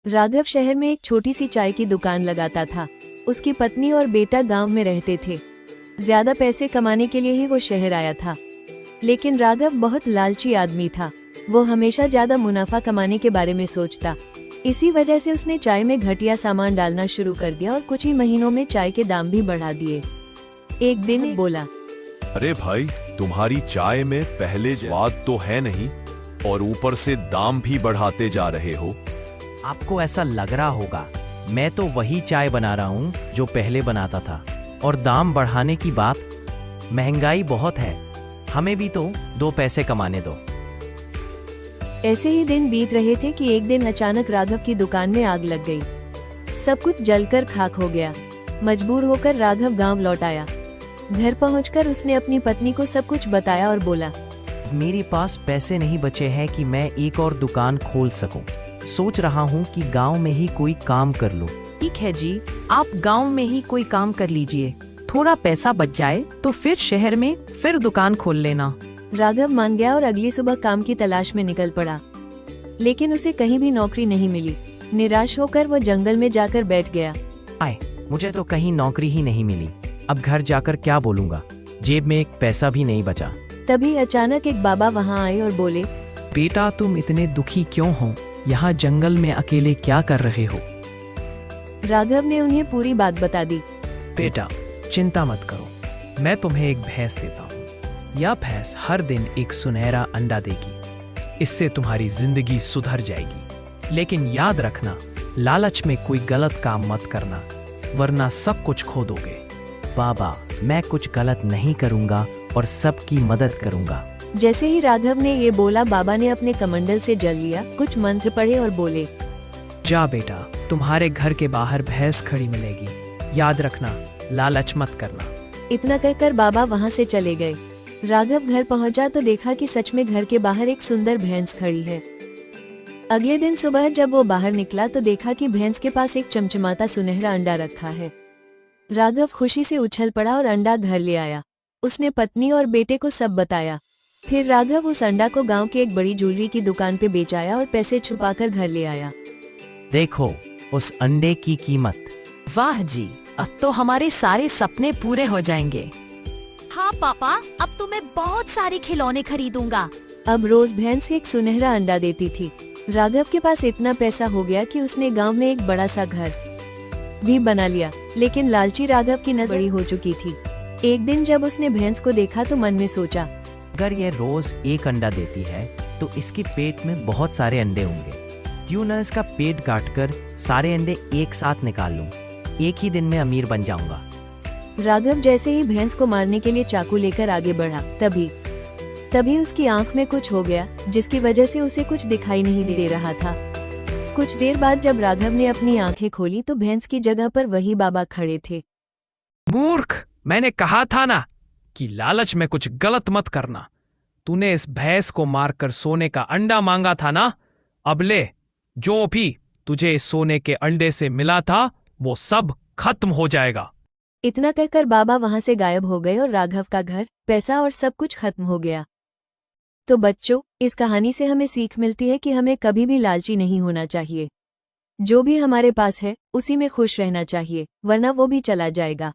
राघव शहर में एक छोटी सी चाय की दुकान लगाता था। उसकी पत्नी और बेटा गांव में रहते थे। ज्यादा पैसे कमाने के लिए ही वो शहर आया था, लेकिन राघव बहुत लालची आदमी था। वो हमेशा ज्यादा मुनाफा कमाने के बारे में सोचता। इसी वजह से उसने चाय में घटिया सामान डालना शुरू कर दिया और कुछ ही महीनों में चाय के दाम भी बढ़ा दिए। एक दिन बोला, अरे भाई, तुम्हारी चाय में पहले स्वाद तो है नहीं और ऊपर से दाम भी बढ़ाते जा रहे हो। आपको ऐसा लग रहा होगा, मैं तो वही चाय बना रहा हूँ जो पहले बनाता था। और दाम बढ़ाने की बात, महंगाई बहुत है, हमें भी तो 2 पैसे कमाने दो। ऐसे ही दिन बीत रहे थे कि एक दिन अचानक राघव की दुकान में आग लग गई। सब कुछ जलकर खाक हो गया। मजबूर होकर राघव गांव लौट आया। घर पहुंचकर उसने अपनी पत्नी को सब कुछ बताया और बोला, मेरे पास पैसे नहीं बचे हैं कि मैं एक और दुकान खोल सकूं। सोच रहा हूं कि गांव में ही कोई काम कर लूं। ठीक है जी, आप गांव में ही कोई काम कर लीजिए। थोड़ा पैसा बच जाए तो फिर शहर में फिर दुकान खोल लेना। राघव मान गया और अगली सुबह काम की तलाश में निकल पड़ा, लेकिन उसे कहीं भी नौकरी नहीं मिली। निराश होकर वो जंगल में जाकर बैठ गया। मुझे तो कहीं नौकरी ही नहीं मिली। अब घर जाकर क्या बोलूंगा, जेब में एक पैसा भी नहीं बचा। तभी अचानक एक बाबा वहाँ आए और बोले, बेटा, तुम इतने दुखी क्यों हो? यहाँ जंगल में अकेले क्या कर रहे हो? राघव ने उन्हें पूरी बात बता दी। बेटा, चिंता मत करो, मैं तुम्हें एक भैंस देता हूँ। यह भैंस हर दिन एक सुनहरा अंडा देगी। इससे तुम्हारी जिंदगी सुधर जाएगी। लेकिन याद रखना, लालच में कोई गलत काम मत करना, वरना सब कुछ खो दोगे। बाबा, मैं कुछ गलत नहीं करूंगा और सबकी मदद करूंगा। जैसे ही राघव ने ये बोला, बाबा ने अपने कमंडल से जल लिया, कुछ मंत्र पढ़े और बोले, जा बेटा, तुम्हारे घर के बाहर भैंस खड़ी मिलेगी। याद रखना, लालच मत करना। इतना कहकर बाबा वहाँ से चले गए। राघव घर पहुँचा तो देखा कि सच में घर के बाहर एक सुंदर भैंस खड़ी है। अगले दिन सुबह जब वो बाहर निकला तो देखा कि भैंस के पास एक चमचमाता सुनहरा अंडा रखा है। राघव खुशी से उछल पड़ा और अंडा घर ले आया। उसने पत्नी और बेटे को सब बताया। फिर राघव उस अंडा को गांव की एक बड़ी ज्वेलरी की दुकान पे बेच आया और पैसे छुपाकर घर ले आया। देखो उस अंडे की कीमत। वाह जी, अब तो हमारे सारे सपने पूरे हो जाएंगे। हाँ पापा, अब तो मैं बहुत सारे खिलौने खरीदूंगा। अब रोज भैंस एक सुनहरा अंडा देती थी। राघव के पास इतना पैसा हो गया कि उसने गांव में एक बड़ा सा घर भी बना लिया। लेकिन लालची राघव की नजर बड़ी हो चुकी थी। एक दिन जब उसने भैंस को देखा तो मन में सोचा, अगर ये रोज एक अंडा देती है तो इसके पेट में बहुत सारे अंडे होंगे। क्यों न इसका पेट काटकर सारे अंडे एक साथ निकाल लूं। एक ही दिन में अमीर बन जाऊंगा। राघव जैसे ही भैंस को मारने के लिए चाकू लेकर आगे बढ़ा, तभी उसकी आंख में कुछ हो गया, जिसकी वजह से उसे कुछ दिखाई नहीं दे रहा था। कुछ देर बाद जब राघव ने अपनी आंखें खोली तो भैंस की जगह पर वही बाबा खड़े थे। मूर्ख, मैंने कहा था ना कि लालच में कुछ गलत मत करना। तूने इस भैंस को मारकर सोने का अंडा मांगा था ना। अब ले, जो भी तुझे इस सोने के अंडे से मिला था वो सब खत्म हो जाएगा। इतना कहकर बाबा वहां से गायब हो गए और राघव का घर, पैसा और सब कुछ खत्म हो गया। तो बच्चों, इस कहानी से हमें सीख मिलती है कि हमें कभी भी लालची नहीं होना चाहिए। जो भी हमारे पास है उसी में खुश रहना चाहिए, वरना वो भी चला जाएगा।